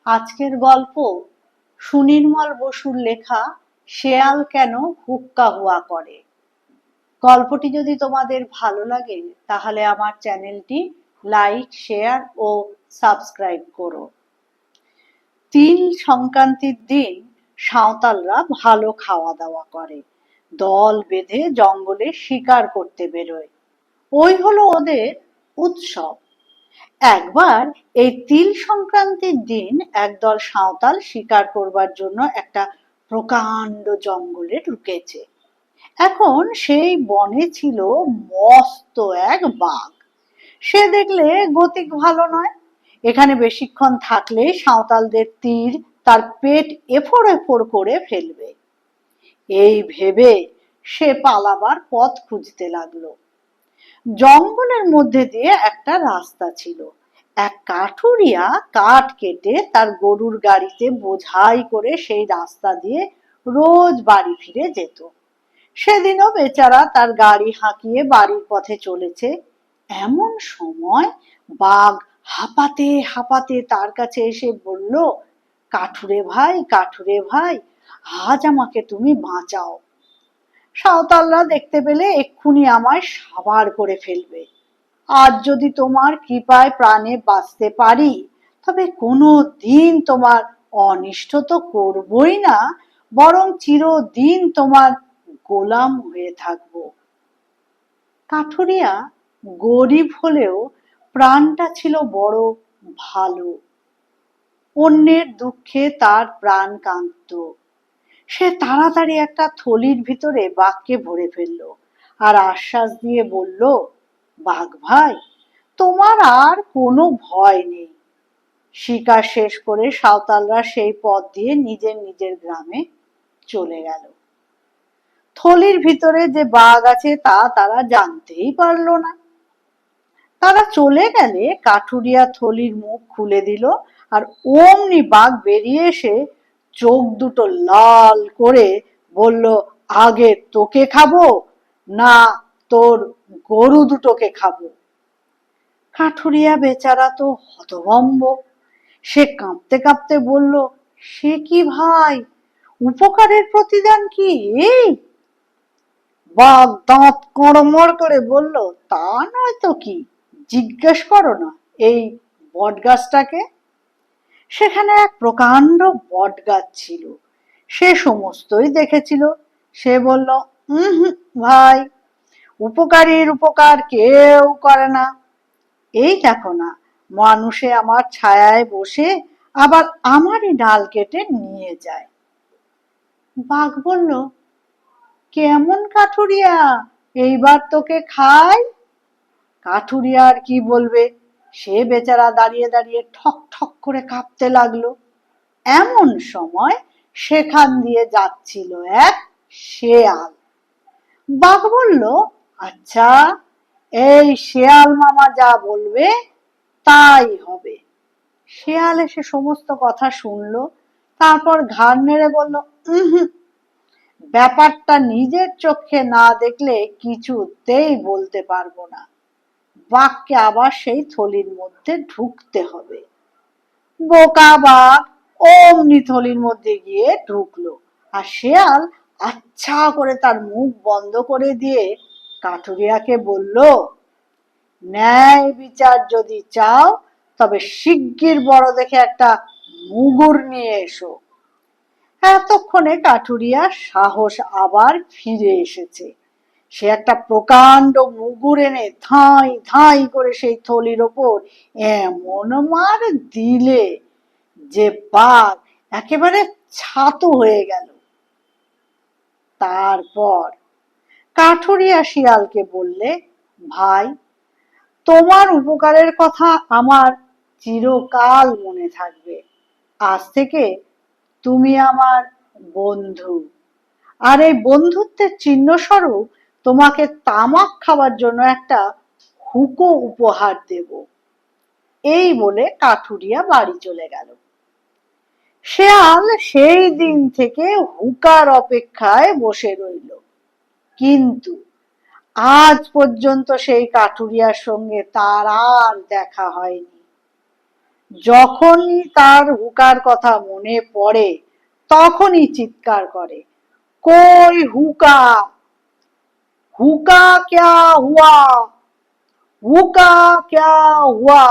আজকের গল্প সুনির্মল বসুর লেখা শেয়াল কেন হুক্কা হুয়া করে। গল্পটি যদি তোমাদের ভালো লাগে তাহলে আমার চ্যানেলটি লাইক, শেয়ার ও সাবস্ক্রাইব করো। তিল সংক্রান্তির দিন সাঁওতালরা ভালো খাওয়া দাওয়া করে, দল বেঁধে জঙ্গলে শিকার করতে বেরোয়। ওই হলো ওদের উৎসব। একবার এই তিল সংক্রান্তির দিন একদল সাঁওতাল শিকার করবার জন্য একটা প্রকাণ্ড জঙ্গলে ঢুকেছে। এখন সেই বনে ছিল মস্ত এক বাঘ। সে দেখলে গতিক ভালো নয়, এখানে বেশিক্ষণ থাকলে সাঁওতালদের তীর তার পেট এফোড় এফোড় করে ফেলবে। এই ভেবে সে পালাবার পথ খুঁজতে লাগলো। জঙ্গলের মধ্যে দিয়ে একটা রাস্তা ছিল। এক কাঠুরিয়া কাঠ কেটে তার গরুর গাড়িতে বোঝাই করে সেই রাস্তা দিয়ে রোজ বাড়ি ফিরে যেত। সেদিনও বেচারা তার গাড়ি হাঁকিয়ে বাড়ির পথে চলেছে। এমন সময় বাঘ হাঁপাতে হাঁপাতে তার কাছে এসে বলল, কাঠুরে ভাই, আজ আমাকে তুমি বাঁচাও। সাঁওতালরা দেখতে পেলে এক্ষুনি আমায় সাবার করে ফেলবে। আজ যদি তোমার কৃপায় প্রাণে বাঁচতে পারি তবে কোনো দিন তোমার অনিষ্ট তো করবই না, বরং চিরদিন তোমার গোলাম হয়ে থাকব। কাঠুরিয়া গরিব হলেও প্রাণটা ছিল বড় ভালো। অন্যের দুঃখে তার প্রাণ কাঁদত। সে তাড়াতাড়ি একটা থলির ভিতরে বাঘকে ভরে ফেললো আর আশ্বাস দিয়ে বলল, বাঘ ভাই, তোমার আর কোনো ভয় নেই। শিকার শেষ করে সাঁওতালরা সেই পথ দিয়ে নিজের নিজের গ্রামে চলে গেল। থলির ভিতরে যে বাঘ আছে তা তারা জানতেই পারলো না। তারা চলে গেলে কাঠুরিয়া থলির মুখ খুলে দিল, আর অমনি বাঘ বেরিয়ে এসে চোখ দুটো লাল করে বলল, আগে তোকে খাবো না তোর গরু দুটোকে খাবো। কাঠুরিয়া বেচারা তো হতভম্ব। সে কাঁপতে কাঁপতে বলল, সে কি ভাই, উপকারের প্রতিদান কি এই? বাঘ দাঁত কড়মড় করে বলল, তা নয় তো কি, জিজ্ঞেস করো না এই বটগাছটাকে। সেখানে এক প্রকাণ্ড বটগাছ ছিল। সে সমস্তই দেখেছিল। সে বলল, ভাই, উপকারীর উপকার কেউ করে না। এই দেখো না, মানুষে আমার ছায়ায় বসে আবার আমারই ডাল কেটে নিয়ে যায়। বাঘ বলল, কেমন কাঠুরিয়া, এইবার তোকে খাই? কাঠুরিয়া আর কি বলবে, সে বেচারা দাঁড়িয়ে দাঁড়িয়ে ঠক ঠক করে কাঁপতে লাগলো। এমন সময় সেখান দিয়ে যাচ্ছিল এক শেয়াল। বাঘ বলল, আচ্ছা, এই শেয়াল মামা যা বলবে তাই হবে। শেয়াল এসে সমস্ত কথা শুনলো, তারপর ঘাড় নেড়ে বলল, ব্যাপারটা নিজের চোখে না দেখলে কিছুতেই বলতে পারবো না। বাঘকে আবার সেই থলির মধ্যে ঢুকতে হবে। বোকা বাঘ অমনি থলির মধ্যে গিয়ে ঢুকলো, আর শেয়াল আচ্ছা করে তার মুখ বন্ধ করে দিয়ে কাঠুরিয়াকে বলল, ন্যায় বিচার যদি চাও তবে শিগগির বড় দেখে একটা মুগুর নিয়ে এসো। এতক্ষণে কাঠুরিয়ার সাহস আবার ফিরে এসেছে। সে একটা প্রকাণ্ড মুগুর এনে ধাই ধাই করে সেই থলির ওপর এমন মার দিলে যে বাঘ একেবারে ছাতু হয়ে গেল। তারপর কাঠুরিয়া শিয়ালকে বললে, ভাই, তোমার উপকারের কথা আমার চিরকাল মনে থাকবে। আজ থেকে তুমি আমার বন্ধু, আর এই বন্ধুত্বের চিহ্ন স্বরূপ তোমাকে তামাক খাওয়ার জন্য একটা হুঁকো উপহার দেব। এই বলে কাঠুরিয়া বাড়ি চলে গেল। শেয়াল সেই দিন থেকে হুঁকার অপেক্ষায় বসে রইল, কিন্তু আজ পর্যন্ত সেই কাঠুরিয়ার সঙ্গে তার আর দেখা হয়নি। যখনই তার হুকার কথা মনে পড়ে তখনই চিৎকার করে, কই হুকা, হুকা ক্যা হুয়া, হুকা ক্যা হুয়া।